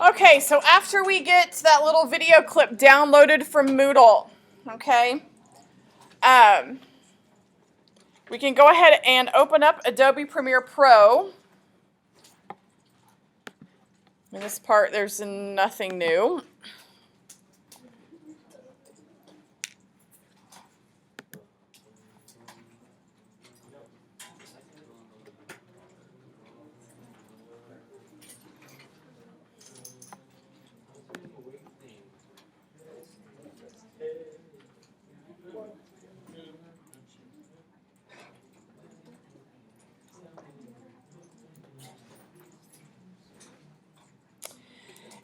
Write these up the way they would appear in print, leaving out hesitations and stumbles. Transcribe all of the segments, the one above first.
Okay, so after we get that little video clip downloaded from Moodle, okay, we can go ahead and open up Adobe Premiere Pro. In this part, there's nothing new.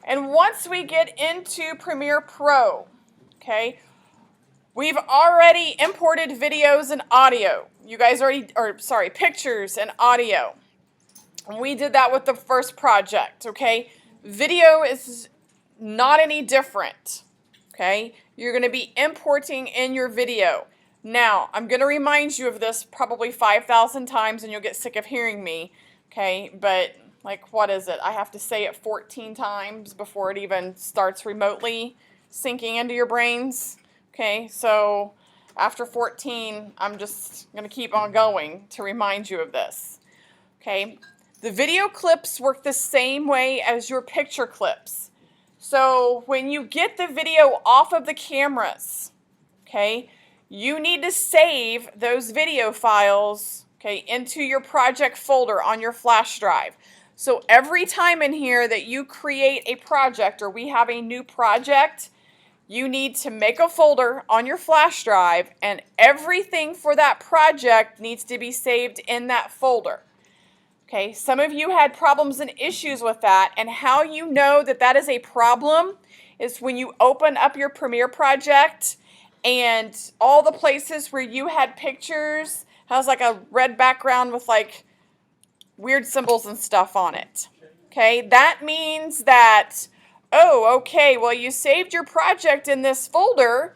And once we get into Premiere Pro, okay, we've already imported videos and audio. You guys pictures and audio. And we did that with the first project, okay? Video is not any different, okay? You're going to be importing in your video. Now, I'm going to remind you of this probably 5,000 times and you'll get sick of hearing me, okay? But, like, what is it? I have to say it 14 times before it even starts remotely sinking into your brains, okay? So, after 14, I'm just going to keep on going to remind you of this, okay? The video clips work the same way as your picture clips. So when you get the video off of the cameras, okay, you need to save those video files, okay, into your project folder on your flash drive. So every time in here that you create a project or we have a new project, you need to make a folder on your flash drive and everything for that project needs to be saved in that folder. Okay, some of you had problems and issues with that, and how you know that that is a problem is when you open up your Premiere project and all the places where you had pictures has like a red background with like weird symbols and stuff on it. Okay, that means that, oh, okay, well, you saved your project in this folder,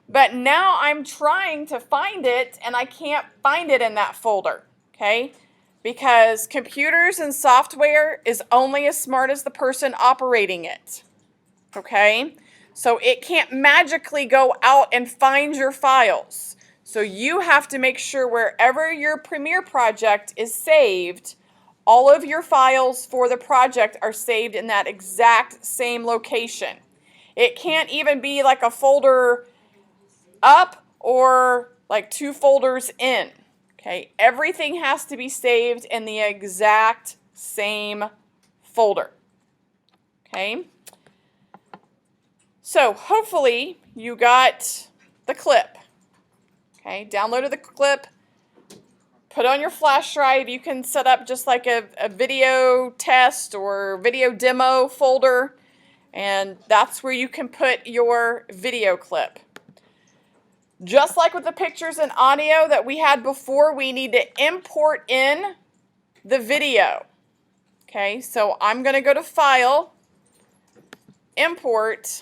but now I'm trying to find it and I can't find it in that folder. Okay. Because computers and software is only as smart as the person operating it, okay? So it can't magically go out and find your files. So you have to make sure wherever your Premiere project is saved, all of your files for the project are saved in that exact same location. It can't even be like a folder up or like 2 folders in. Okay, everything has to be saved in the exact same folder. Okay, so hopefully you got the clip. Okay, downloaded the clip, put it on your flash drive. You can set up just like a video test or video demo folder, and that's where you can put your video clip. Just like with the pictures and audio that we had before, we need to import in the video. Okay, so I'm going to go to File, Import,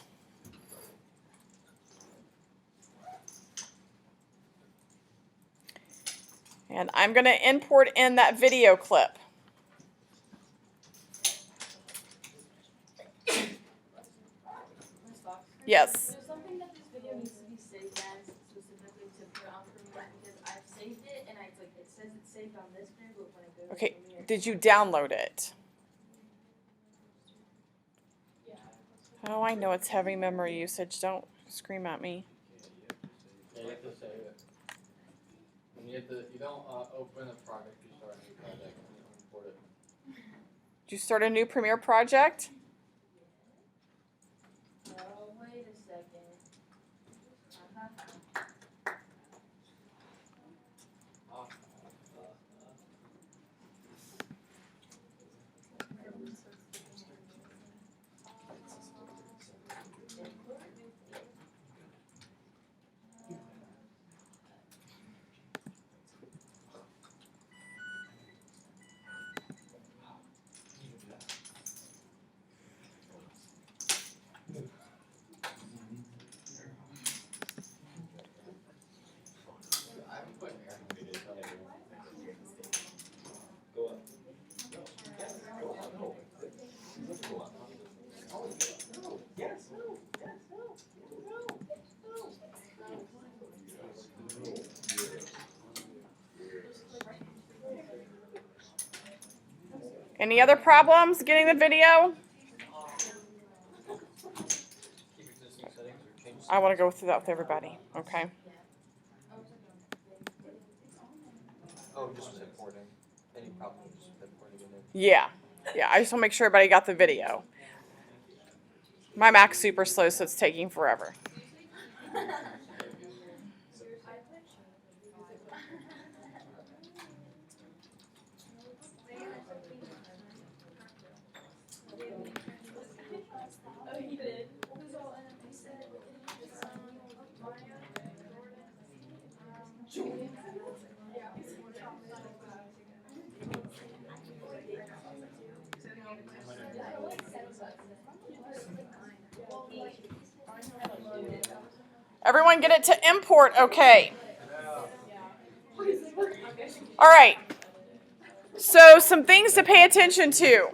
and I'm going to import in that video clip. Yes. Okay, did you download it? Oh, I know it's heavy memory usage. Don't scream at me. Yeah, you have to save it. And you don't open a project, you start a new project and you import it. Did you start a new Premiere project? Wait a second. Any other problems getting the video? Keep existing settings or change I want to go through that with everybody, okay? Oh, just importing. Any problem, just importing it in. Yeah, I just want to make sure everybody got the video. My Mac's super slow, so it's taking forever. Everyone get it to import, okay. All right. So some things to pay attention to.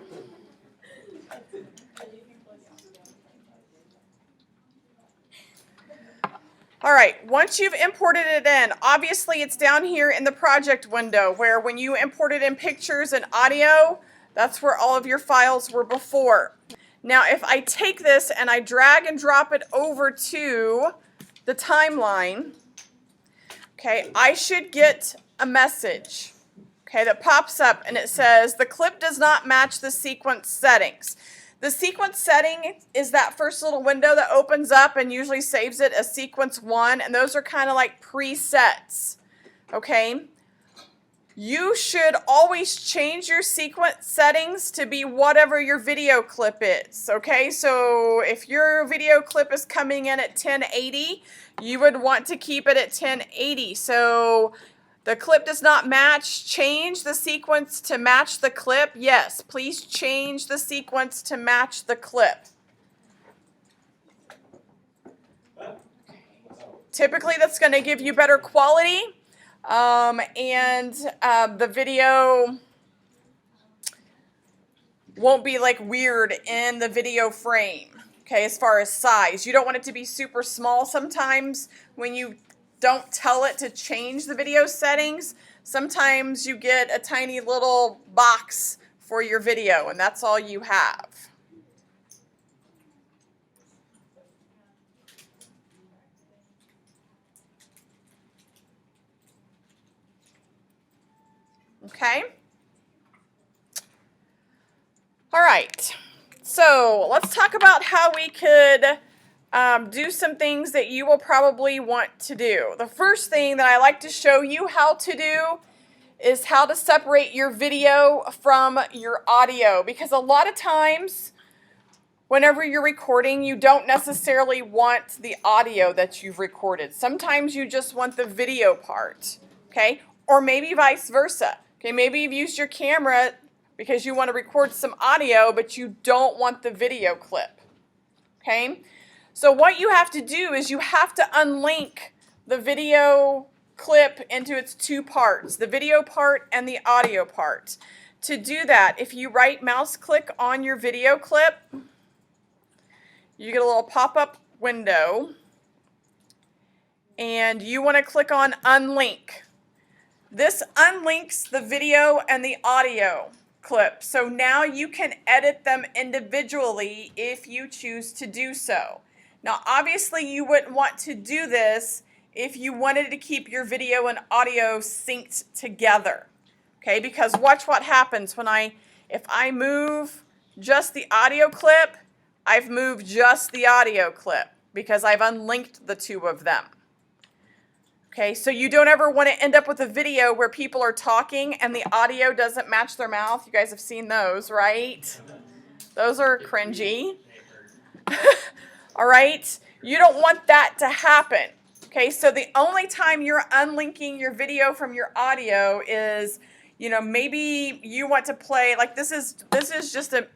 All right, once you've imported it in, obviously it's down here in the project window where when you imported in pictures and audio, that's where all of your files were before. Now, if I take this and I drag and drop it over to the timeline, okay, I should get a message, okay, that pops up and it says, the clip does not match the sequence settings. The sequence setting is that first little window that opens up and usually saves it as sequence 1, and those are kind of like presets, okay? You should always change your sequence settings to be whatever your video clip is, okay? So if your video clip is coming in at 1080, you would want to keep it at 1080. So the clip does not match. Change the sequence to match the clip. Yes, please change the sequence to match the clip. Typically, that's going to give you better quality, and the video won't be like weird in the video frame. Okay, as far as size, you don't want it to be super small. Sometimes when you don't tell it to change the video settings, sometimes you get a tiny little box for your video, and that's all you have. Okay? All right. So let's talk about how we could do some things that you will probably want to do. The first thing that I like to show you how to do is how to separate your video from your audio, because a lot of times whenever you're recording, you don't necessarily want the audio that you've recorded. Sometimes you just want the video part, okay? Or maybe vice versa. Okay, maybe you've used your camera because you want to record some audio, but you don't want the video clip, okay? So what you have to do is you have to unlink the video clip into its two parts, the video part and the audio part. To do that, if you right mouse click on your video clip, you get a little pop-up window, and you want to click on unlink. This unlinks the video and the audio clip, so now you can edit them individually if you choose to do so. Now, obviously, you wouldn't want to do this if you wanted to keep your video and audio synced together, okay? Because watch what happens when if I move just the audio clip, I've moved just the audio clip because I've unlinked the two of them. Okay, so you don't ever want to end up with a video where people are talking and the audio doesn't match their mouth. You guys have seen those, right? Those are cringy. All right, you don't want that to happen. Okay, so the only time you're unlinking your video from your audio is, you know, maybe you want to play, like this is just a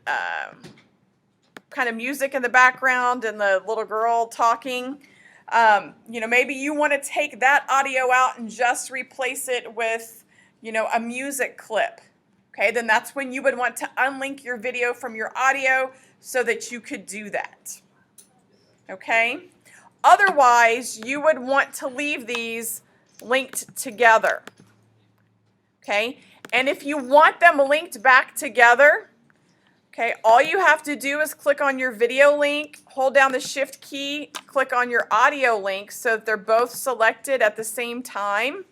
kind of music in the background and the little girl talking. You know, maybe you want to take that audio out and just replace it with, you know, a music clip. Okay, then that's when you would want to unlink your video from your audio so that you could do that. Okay? Otherwise, you would want to leave these linked together. Okay? And if you want them linked back together, okay, all you have to do is click on your video link, hold down the shift key, click on your audio link so that they're both selected at the same time.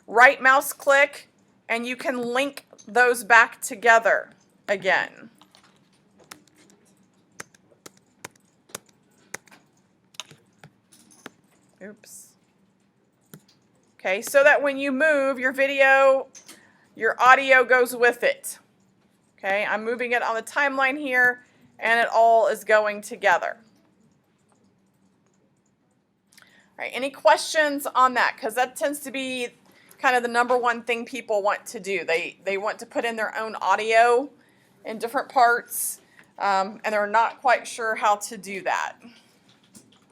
Right mouse click, and you can link those back together again. Oops. Okay, so that when you move your video, your audio goes with it. Okay, I'm moving it on the timeline here, and it all is going together. All right, any questions on that? Because that tends to be kind of the number one thing people want to do. They want to put in their own audio in different parts, and they're not quite sure how to do that.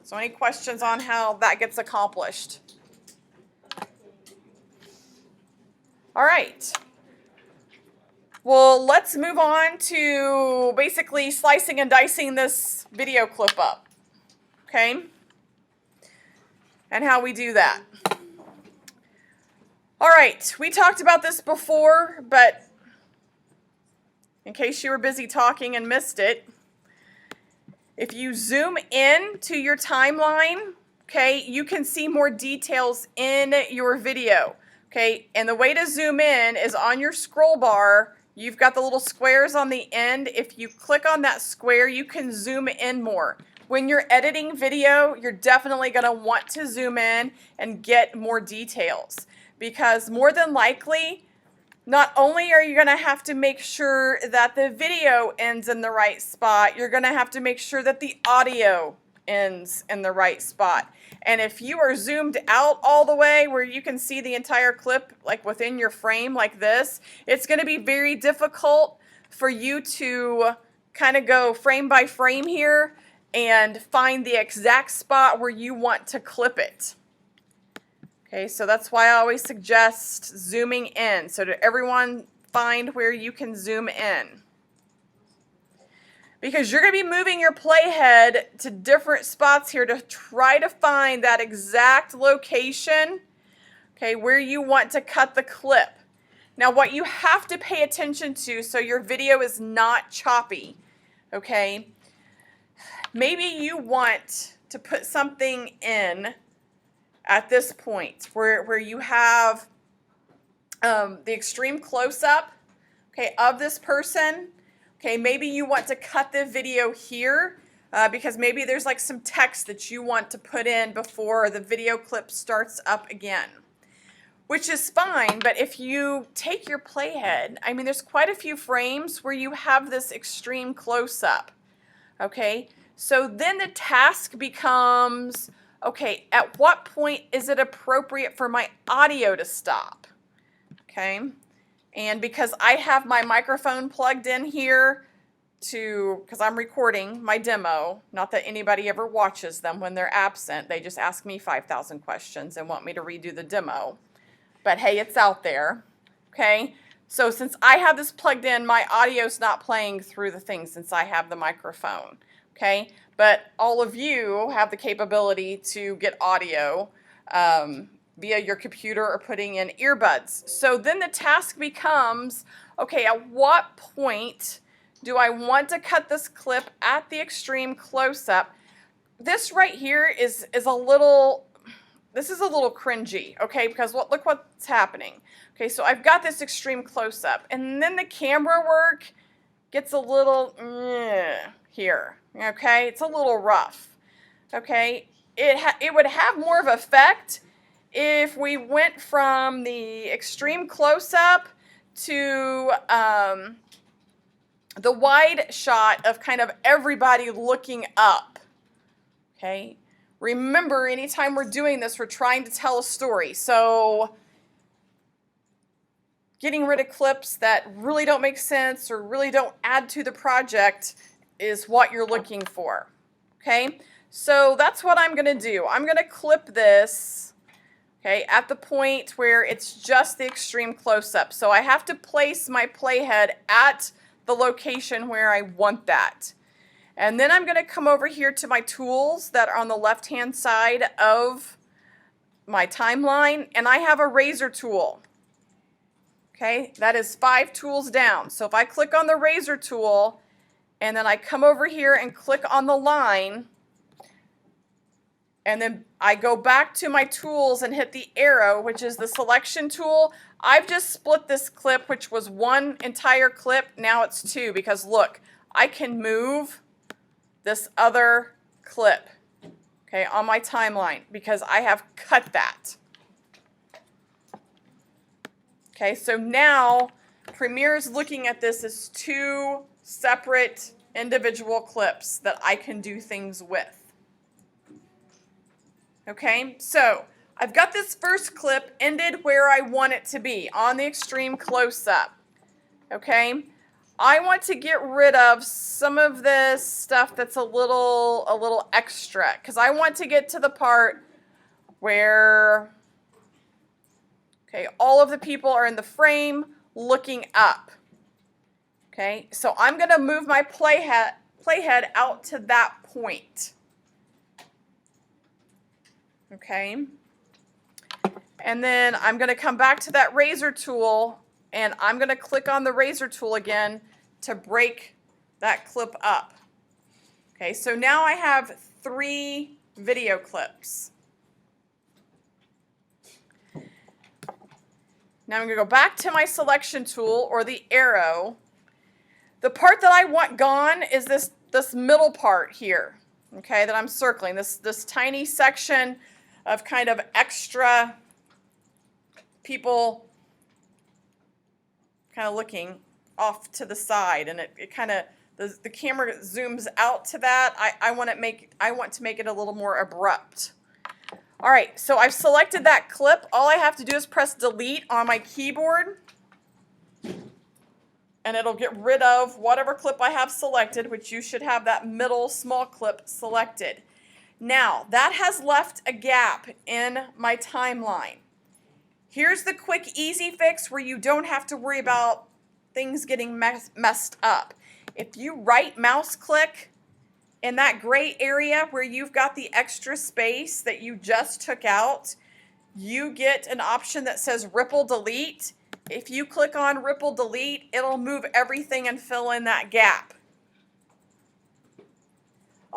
So any questions on how that gets accomplished? All right. Well, let's move on to basically slicing and dicing this video clip up, okay? And how we do that. All right, we talked about this before, but in case you were busy talking and missed it, if you zoom in to your timeline, okay, you can see more details in your video, okay? And the way to zoom in is on your scroll bar. You've got the little squares on the end. If you click on that square, you can zoom in more. When you're editing video, you're definitely going to want to zoom in and get more details, because more than likely, not only are you going to have to make sure that the video ends in the right spot, you're going to have to make sure that the audio ends in the right spot. And if you are zoomed out all the way where you can see the entire clip like within your frame like this, it's going to be very difficult for you to kind of go frame by frame here and find the exact spot where you want to clip it. Okay, so that's why I always suggest zooming in, so that everyone find where you can zoom in. Because you're going to be moving your playhead to different spots here to try to find that exact location, okay, where you want to cut the clip. Now, what you have to pay attention to so your video is not choppy, okay, maybe you want to put something in at this point where you have the extreme close-up, okay, of this person. Okay, maybe you want to cut the video here because maybe there's like some text that you want to put in before the video clip starts up again, which is fine. But if you take your playhead, I mean, there's quite a few frames where you have this extreme close-up, okay? So then the task becomes, okay, at what point is it appropriate for my audio to stop, okay? And because I have my microphone plugged in here because I'm recording my demo, not that anybody ever watches them when they're absent. They just ask me 5,000 questions and want me to redo the demo. But hey, it's out there, okay? So since I have this plugged in, my audio's not playing through the thing since I have the microphone, okay? But all of you have the capability to get audio via your computer or putting in earbuds. So then the task becomes, okay, at what point do I want to cut this clip at the extreme close-up? This right here is a little cringy, okay, because look what's happening. Okay, so I've got this extreme close-up, and then the camera work gets a little here, okay? It's a little rough, okay? It would have more of an effect if we went from the extreme close-up to the wide shot of kind of everybody looking up, okay? Remember, anytime we're doing this, we're trying to tell a story. So getting rid of clips that really don't make sense or really don't add to the project is what you're looking for, okay? So that's what I'm going to do. I'm going to clip this, okay, at the point where it's just the extreme close-up. So I have to place my playhead at the location where I want that. And then I'm going to come over here to my tools that are on the left-hand side of my timeline, and I have a razor tool. Okay, that is 5 tools down. So if I click on the razor tool and then I come over here and click on the line, and then I go back to my tools and hit the arrow, which is the selection tool, I've just split this clip, which was 1 entire clip. Now it's 2 because look, I can move this other clip, okay, on my timeline because I have cut that. Okay, so now Premiere's looking at this as 2 separate individual clips that I can do things with. Okay, so I've got this first clip ended where I want it to be, on the extreme close-up. Okay, I want to get rid of some of this stuff that's a little extra, because I want to get to the part where, okay, all of the people are in the frame looking up. Okay, so I'm going to move my playhead out to that point. Okay, and then I'm going to come back to that razor tool and I'm going to click on the razor tool again to break that clip up. Okay, so now I have 3 video clips. Now I'm going to go back to my selection tool or the arrow. The part that I want gone is this middle part here, okay, that I'm circling, this tiny section of kind of extra people kind of looking off to the side, and it kind of, the camera zooms out to that. I want to make it a little more abrupt. All right, so I've selected that clip. All I have to do is press delete on my keyboard, and it'll get rid of whatever clip I have selected, which you should have that middle small clip selected. Now, that has left a gap in my timeline. Here's the quick, easy fix where you don't have to worry about things getting messed up. If you right mouse click in that gray area where you've got the extra space that you just took out, you get an option that says ripple delete. If you click on ripple delete, it'll move everything and fill in that gap.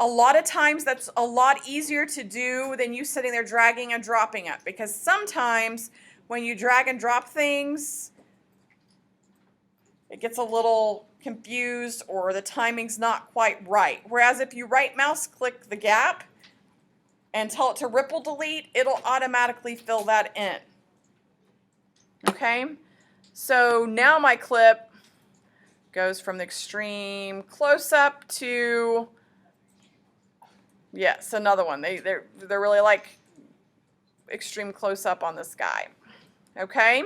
A lot of times that's a lot easier to do than you sitting there dragging and dropping it, because sometimes when you drag and drop things, it gets a little confused or the timing's not quite right. Whereas if you right mouse click the gap and tell it to ripple delete, it'll automatically fill that in. Okay, so now my clip goes from the extreme close-up to, yes, another one. They're really like extreme close-up on this guy. Okay,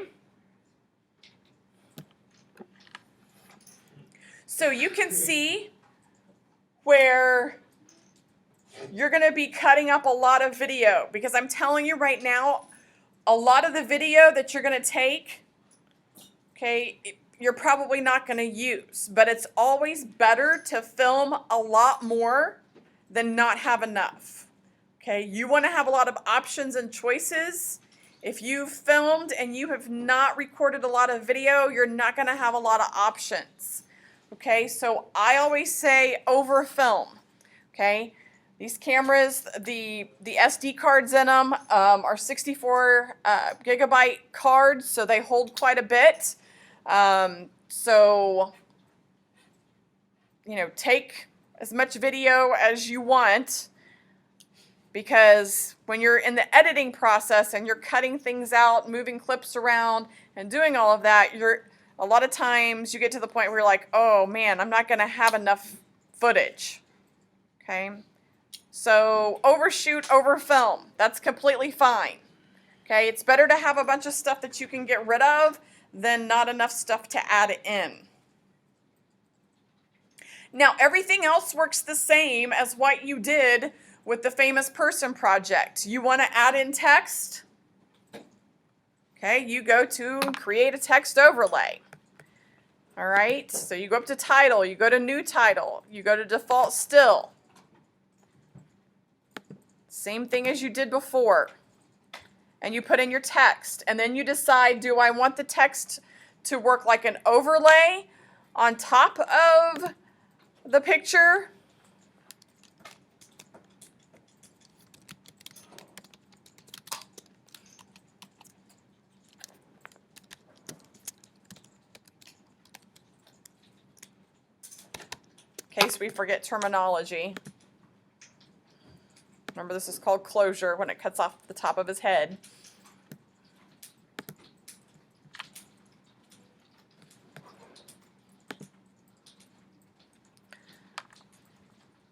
so you can see where you're going to be cutting up a lot of video, because I'm telling you right now, a lot of the video that you're going to take, okay, you're probably not going to use, but it's always better to film a lot more than not have enough. Okay, you want to have a lot of options and choices. If you've filmed and you have not recorded a lot of video, you're not going to have a lot of options. Okay, so I always say over film. Okay, these cameras, the SD cards in them are 64 gigabyte cards, so they hold quite a bit. So, you know, take as much video as you want, because when you're in the editing process and you're cutting things out, moving clips around and doing all of that, a lot of times you get to the point where you're like, oh man, I'm not going to have enough footage. Okay, so overshoot, overfilm, that's completely fine. Okay, it's better to have a bunch of stuff that you can get rid of than not enough stuff to add in. Now, everything else works the same as what you did with the Famous Person project. You want to add in text? Okay, you go to create a text overlay. All right, so you go up to title, you go to new title, you go to default still. Same thing as you did before. And you put in your text, and then you decide, do I want the text to work like an overlay on top of the picture. In case we forget terminology. Remember, this is called closure when it cuts off the top of his head.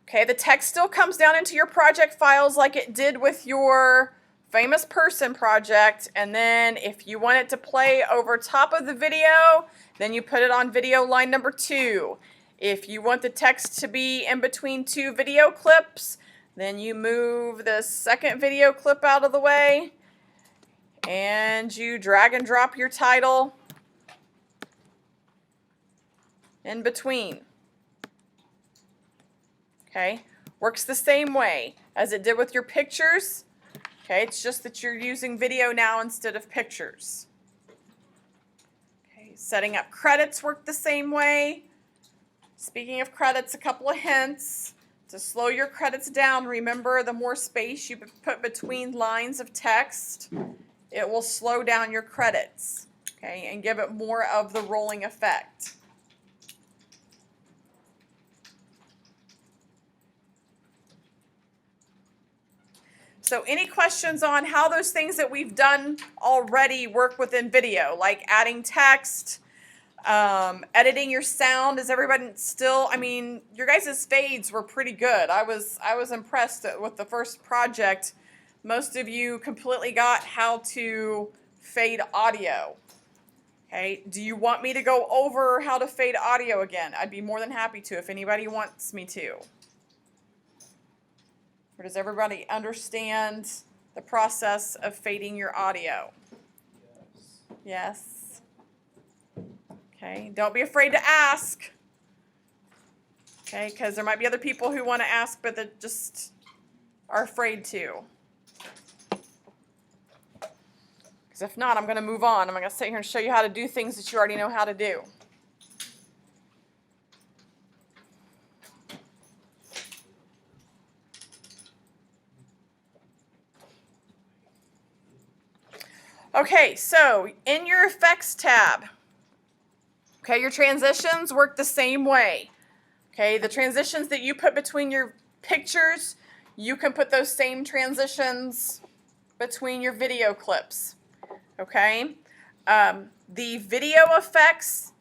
Okay, the text still comes down into your project files like it did with your famous person project, and then if you want it to play over top of the video, then you put it on video line number 2. If you want the text to be in between 2 video clips, then you move the second video clip out of the way and you drag and drop your title in between. Okay, works the same way as it did with your pictures. Okay, it's just that you're using video now instead of pictures. Okay, setting up credits work the same way. Speaking of credits, a couple of hints. To slow your credits down, remember the more space you put between lines of text, it will slow down your credits, okay, and give it more of the rolling effect. So any questions on how those things that we've done already work within video, like adding text, editing your sound? Is everybody still, I mean, your guys' fades were pretty good. I was impressed with the first project. Most of you completely got how to fade audio. Okay, do you want me to go over how to fade audio again? I'd be more than happy to if anybody wants me to. Or does everybody understand the process of fading your audio? Yes. Okay, don't be afraid to ask. Okay, because there might be other people who want to ask, but that just are afraid to. Because if not, I'm going to move on. I'm going to sit here and show you how to do things that you already know how to do. Okay, so in your effects tab, okay, your transitions work the same way. Okay, the transitions that you put between your pictures, you can put those same transitions between your video clips. Okay, the video effects,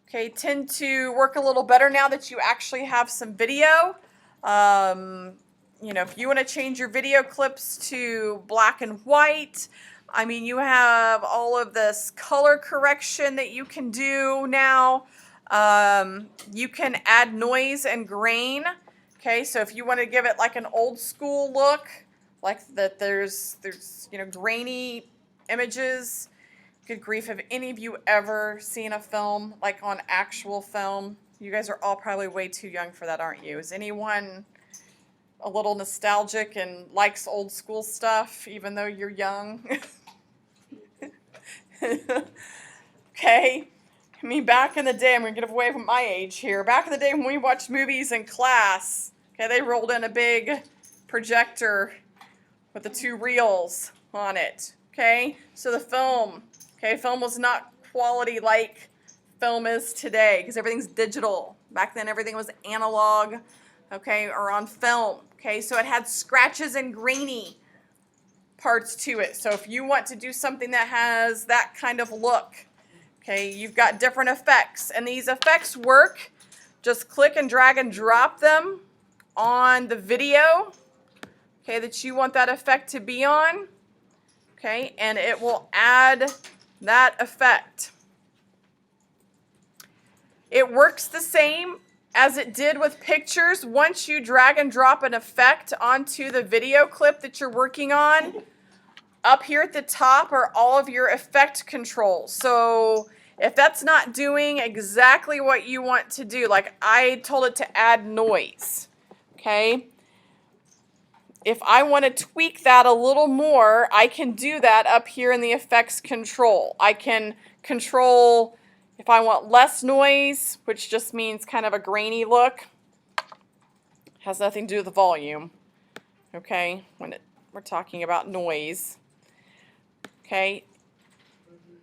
okay, tend to work a little better now that you actually have some video. You know, if you want to change your video clips to black and white, I mean, you have all of this color correction that you can do now. You can add noise and grain. Okay, so if you want to give it like an old school look, like that there's you know, grainy images. Good grief, have any of you ever seen a film like on actual film? You guys are all probably way too young for that, aren't you? Is anyone a little nostalgic and likes old school stuff even though you're young? Okay, I mean, back in the day, I'm going to get away from my age here. Back in the day when we watched movies in class, okay, they rolled in a big projector with the 2 reels on it. Okay, so the film, okay, film was not quality like film is today because everything's digital. Back then, everything was analog, okay, or on film. Okay, so it had scratches and grainy parts to it. So if you want to do something that has that kind of look, okay, you've got different effects. And these effects work. Just click and drag and drop them on the video, okay, that you want that effect to be on. Okay, and it will add that effect. It works the same as it did with pictures. Once you drag and drop an effect onto the video clip that you're working on, up here at the top are all of your effect controls. So if that's not doing exactly what you want to do, like I told it to add noise, okay? if I want to tweak that a little more, I can do that up here in the effects control. I can control if I want less noise, which just means kind of a grainy look. Has nothing to do with the volume, okay, we're talking about noise. Okay,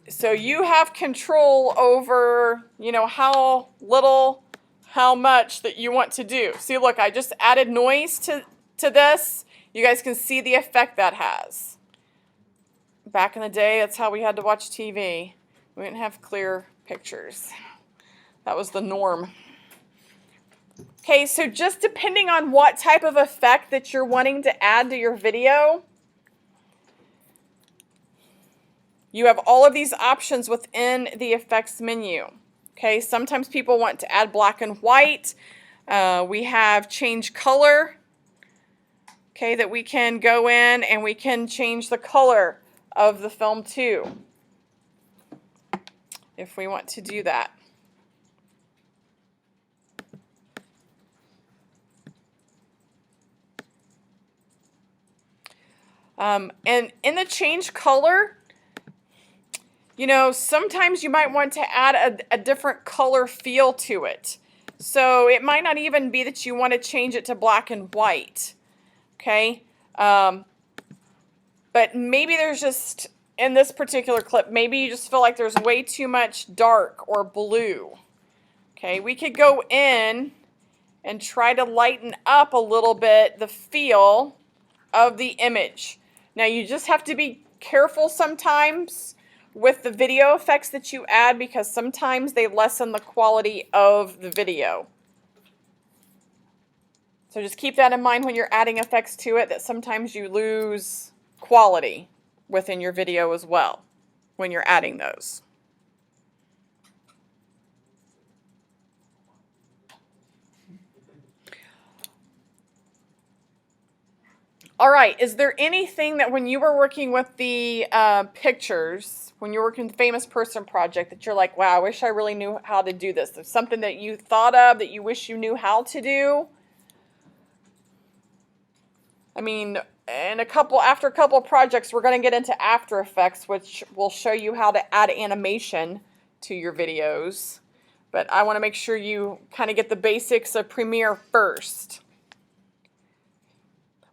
so you have control over, you know, how little, how much that you want to do. See, look, I just added noise to this. You guys can see the effect that has. Back in the day, that's how we had to watch TV. We didn't have clear pictures. That was the norm. Okay, so just depending on what type of effect that you're wanting to add to your video, you have all of these options within the effects menu. Okay, sometimes people want to add black and white. We have change color. Okay, that we can go in and we can change the color of the film too, if we want to do that. And in the change color, you know, sometimes you might want to add a different color feel to it. So it might not even be that you want to change it to black and white. Okay, but maybe there's just, in this particular clip, maybe you just feel like there's way too much dark or blue. Okay, we could go in and try to lighten up a little bit the feel of the image. Now you just have to be careful sometimes with the video effects that you add, because sometimes they lessen the quality of the video. So just keep that in mind when you're adding effects to it, that sometimes you lose quality within your video as well when you're adding those. All right, is there anything that when you were working with the pictures, when you were working with the Famous Person Project, that you're like, wow, I wish I really knew how to do this? There's something that you thought of that you wish you knew how to do? I mean, after a couple of projects, we're going to get into After Effects, which will show you how to add animation to your videos. But I want to make sure you kind of get the basics of Premiere first.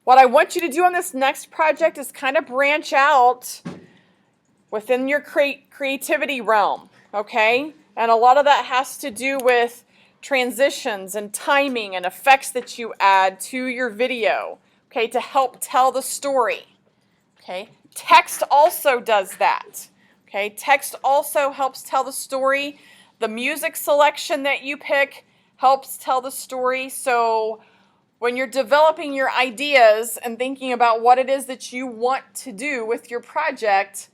What I want you to do on this next project is kind of branch out within your creativity realm, okay? And a lot of that has to do with transitions and timing and effects that you add to your video, okay, to help tell the story, okay? Text also does that, okay? Text also helps tell the story. The music selection that you pick helps tell the story. So when you're developing your ideas and thinking about what it is that you want to do with your project,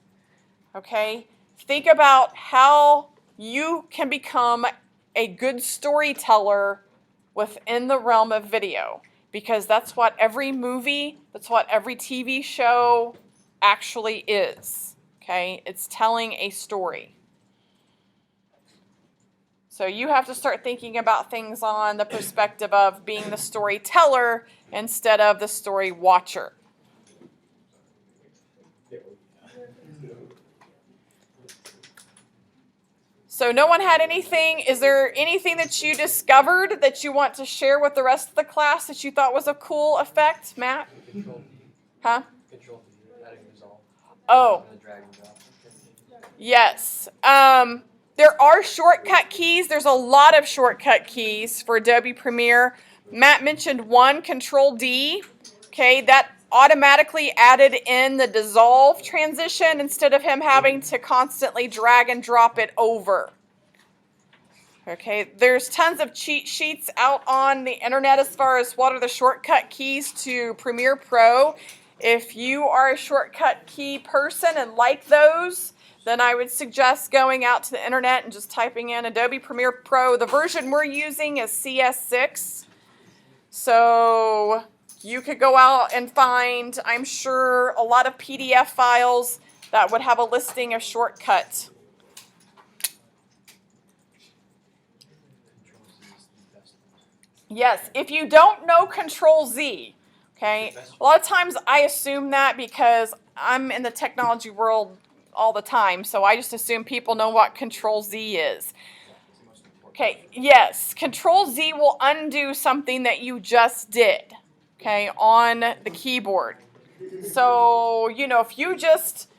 okay, think about how you can become a good storyteller within the realm of video, because that's what every movie, that's what every TV show actually is, okay? It's telling a story. So you have to start thinking about things on the perspective of being the storyteller instead of the story watcher. So no one had anything? Is there anything that you discovered that you want to share with the rest of the class that you thought was a cool effect, Matt? Control. Huh? Control. Adding resolve. Oh. And a drag and drop. Yes. There are shortcut keys. There's a lot of shortcut keys for Adobe Premiere. Matt mentioned one, Control D. Okay, that automatically added in the dissolve transition instead of him having to constantly drag and drop it over. Okay, there's tons of cheat sheets out on the internet as far as what are the shortcut keys to Premiere Pro. If you are a shortcut key person and like those, then I would suggest going out to the internet and just typing in Adobe Premiere Pro. The version we're using is CS6. So you could go out and find, I'm sure, a lot of PDF files that would have a listing of shortcuts. Yes, if you don't know Control Z, Okay, a lot of times I assume that because I'm in the technology world all the time, so I just assume people know what Control Z is. Okay, yes, Control Z will undo something that you just did, okay, on the keyboard. So, you know, if you just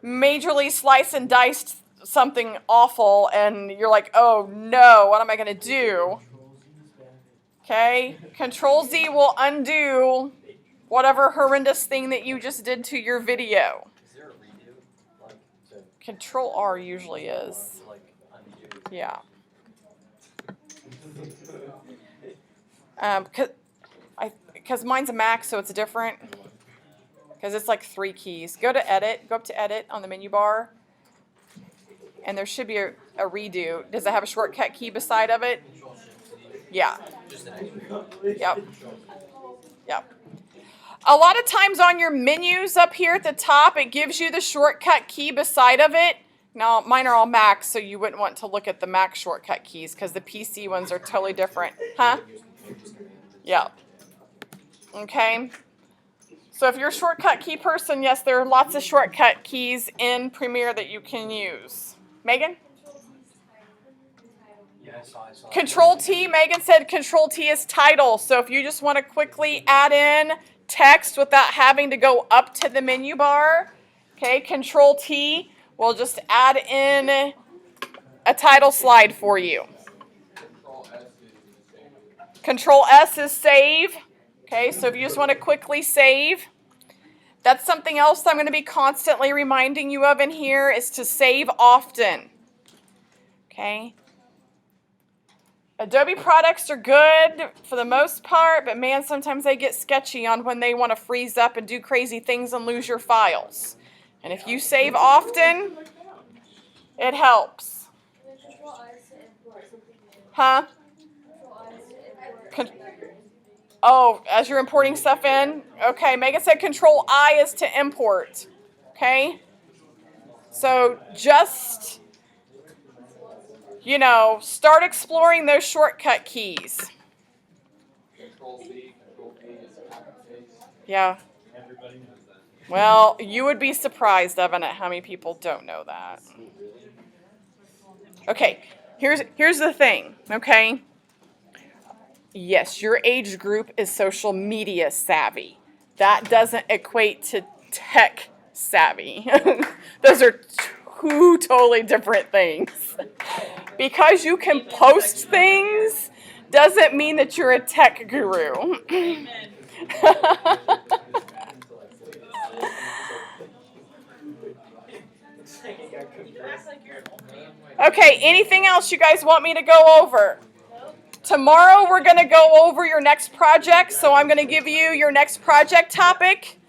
majorly slice and diced something awful and you're like, oh no, what am I going to do? Okay, Control Z will undo whatever horrendous thing that you just did to your video. Is there a redo? Like, to, Control R usually is. like, undo? Yeah. Because mine's a Mac, so it's different. Because it's like 3 keys. Go to Edit. Go up to Edit on the menu bar. And there should be a redo. Does it have a shortcut key beside of it? Yeah. Just an extra. Yep. Yep. A lot of times on your menus up here at the top, it gives you the shortcut key beside of it. Now, mine are all Macs, so you wouldn't want to look at the Mac shortcut keys because the PC ones are totally different. Huh? Yeah. Okay. So if you're a shortcut key person, yes, there are lots of shortcut keys in Premiere that you can use. Megan? Yeah, I saw. Control T, Megan said Control T is title. So if you just want to quickly add in text without having to go up to the menu bar, okay, Control T will just add in a title slide for you. Control S is save. Control S is save. Okay, so if you just want to quickly save, that's something else I'm going to be constantly reminding you of in here is to save often. Okay. Adobe products are good for the most part, but man, sometimes they get sketchy on when they want to freeze up and do crazy things and lose your files. And if you save often, it helps. Huh? Oh, as you're importing stuff in? Okay, Megan said Control I is to import. Okay? So just, you know, start exploring those shortcut keys. Control V is aftertaste. Yeah. Everybody knows that. Well, you would be surprised, Evan, at how many people don't know that. Okay, here's the thing, okay? Yes, your age group is social media savvy. That doesn't equate to tech savvy. Those are two totally different things. Because you can post things doesn't mean that you're a tech guru. Okay, anything else you guys want me to go over? Tomorrow we're going to go over your next project, so I'm going to give you your next project topic.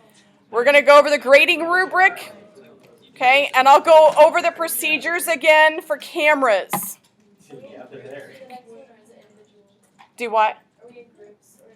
We're going to go over the grading rubric, okay, and I'll go over the procedures again for cameras. Do what?